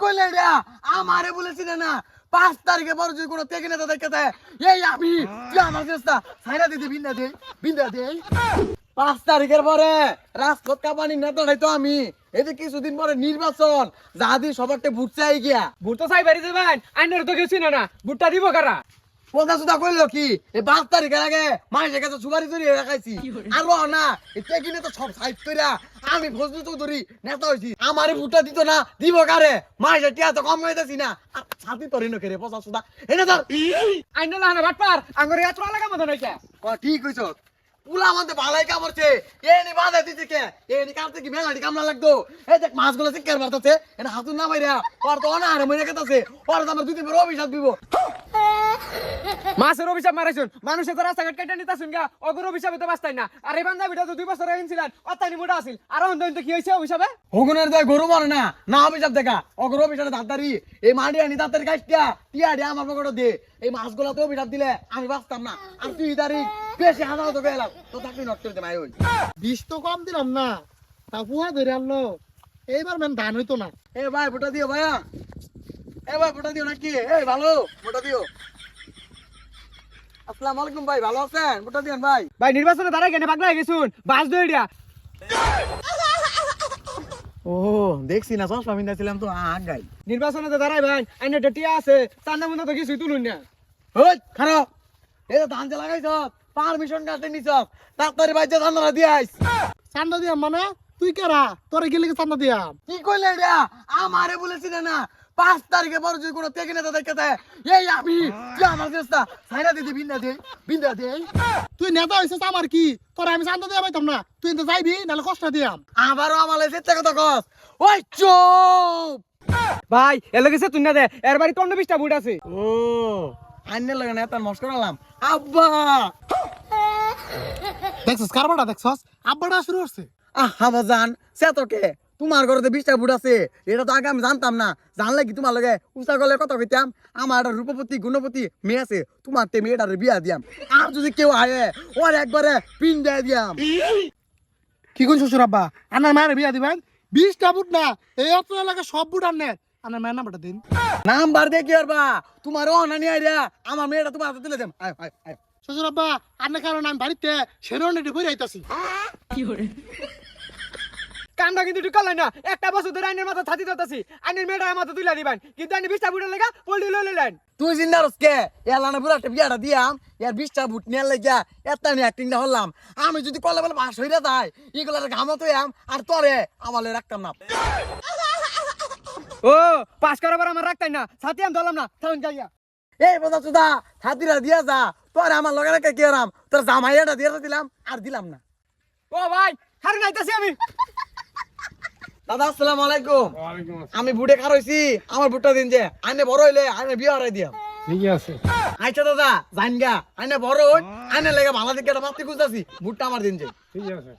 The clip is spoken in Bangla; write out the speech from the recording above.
কইলে রে আমারে বলেছিস না 5 তারিখে পর যদি কোনো তেকে নেতা দেখতে দেয় এই আমি তুই আমার চেষ্টা ছাইরা দিতে বিন্দা দে 5 তারিখের পরে রাজপথ কাপানি নেতাটাই তো আমি এই যে কিছুদিন পরে নির্বাচন যাদি সবারটা ভোট চাই গিয়া ভোট তো চাই বাড়ি যাবেন আইনের তো গেছি না ভোটটা দিব কারা কথা সুদা কইলো কি এই 5 তারিখের আগে মাইসের কাছে সুপারি চুরি রাখাইছি আর না এই তেকি নেতা সব সাইড কইরা আমি ফজলু চৌধুরী নেতা হইছি আমারে ভোটটা দিত না দিব কারে মাইসের টিয়া তো কম হইতাছি না আর ছাতি তরি নকে রে পচা সুদা এনে ধর আইনের লাহানা বাটপার আঙ্গরে এত লাগা মত নাকি ঠিক কইছ পুলা আমাদের ভালাই কামড়ছে এনি বাধা দিতে কে এনি কামতে কি মেলাটি কামলা লাগতো এই দেখ মাছগুলো চিকের মারতাছে এনে হাতুন না মাইরা ওর তো না আরে মরে গেতাছে ওর তো আমার দুই দিন পর অভিশাপ দিব মাছের অভিশাপ মারাইছুন মানুষের তো রাস্তাঘাট কেটে নিতাছুন গা অগর অভিশাপে তো বাঁচতাই না আর এই বান্ধবীটা তো 2 বছর আইনছিলেন অত্যানি মোটা আছিল আর অন্তত কি হইছে অভিশাপে হগুনের দয় গরু মরে না না অভিশাপ দেখা অগর অভিশাপে দাঁতারি এই মাটি আনি দাঁতের কাটটা টিয়া দিয়ে আমার পকেটে দে এই মাছগুলো তো অভিশাপ দিলে আমি বাঁচতাম না আর তুই তারিখ বেশি হাজার তো গেলাম তো চাকরি নষ্ট করতে ভাই ওই 20 তো কম দিলাম না তা পুয়া ধরে আনলো এইবার মেন ধান হইতো না এ ভাই ফোটা দিও ভাইয়া এ ভাই ফোটা দিও নাকি এই ভালো ফোটা দিও আসসালামু আলাইকুম ভাই ভালো আছেন ফোটা দিন ভাই ভাই নির্বাচনে দাঁড়াই কেন পাগলা হয়ে গেছুন বাস দইড়া ও দেখছি না চশমা পিন্ধাছিলাম তো গাই নির্বাচনে তো দাঁড়াই ভাই আইনের টিয়া আছে চান্দা মুন্দা তো কিছুই তুলুন না ওই খারাপ এই ধান যে লাগাইছ পারমিশন কাটে নিছ ডাক্তারি বাইজে ধান দিয়ে আইস চান্দা দিয়াম মানে তুই কেরা তোরে গেলে চান্দা দিয়াম কি কইলে রে আমারে বলেছিস না 5 তারিখে পর যদি কোনো তেকে নেতা দেখতে দেয় এই আমি তুই আমার চেষ্টা ছাইরা দিতে বিন্দা দে তুই নেতা হইছিস আমার কি তোরে আমি চান্দা দিয়া পাইতাম না তুই তো যাইবি নালে কষ্ট দিয়াম আবারও আমালে চেষ্টা কথা কস ওই চুপ ভাই এলে গেছে তুই না দে এর বাড়ি 20টা বুট আছে ও আইনে লাগে না তার মস্কর আলাম আব্বা দেখছস কারবাটা দেখছস আব্বাটা শুরু হচ্ছে আহা বাজান সে তোকে তোমার ঘরে 20টা বুট আছে এটা তো আগে আমি জানতাম না জানলে কি তোমার লগে উষা গলে কত কইতাম আমার একটা রূপপতি গুণপতি মেয়ে আছে তোমার তে মেয়েটার বিয়া দিয়াম আর যদি কেউ আয়ে ওর একবারে পিন দিয়ে দিয়াম কি কোন শ্বশুর আব্বা আনার মায়ের বিয়া দিবেন 20টা বুট না এই অত এলাকা সব বুট আননে আনার মায়ের নাম্বারটা দিন নাম্বার দিয়ে কি করবা তোমার অনানি আইরা আমার মেয়েটা তোমার হাতে তুলে দেম আয় আয় আয় শ্বশুর আব্বা আন্না কারণ আমি বাড়িতে সেরোনেটি করে আইতাছি কামটা কিন্তু ঠিক করলেন না একটা বছর ধরে আইনের মাথা ছাতি ধরতেছি আইনের মেয়েটা মাথা তুলে দিবেন কিন্তু আইনি 20টা বুটের লেগা পল্লি লইলেন তুই জিন্দা রসকে এলানা পুরো একটা বিয়াটা দিয়াম এর 20টা বুট নিয়ে লাগিয়া এত অ্যাক্টিংটা হলাম আমি যদি কলে বলে বাস হইরা যাই এগুলার ঘামতো আম আর তোরে আমালে রাখতাম না ও পাস করার পর আমার রাখতাই না ছাতি আমি ধরলাম না থাকুন যাইয়া এই কথা সুদা হাতিরা দিয়া যা তোরে আমার লগে রেখে কি আরাম তোর জামাইয়াটা দিয়ে দিলাম আর দিলাম না ও ভাই হারে নাইতাছি আমি দাদা আসসালামু আলাইকুম আমি বুটে খার হইছি আমার বুটটা দিন যে আইনে বড় হইলে আইনে বিয়ে হারাই দিয়াম ঠিক আছে আচ্ছা দাদা জানগা আইনে বড় হই আইনে লেগে ভালো দিকে একটা মাতৃ খুঁজতাছি বুটটা আমার দিন যে ঠিক আছে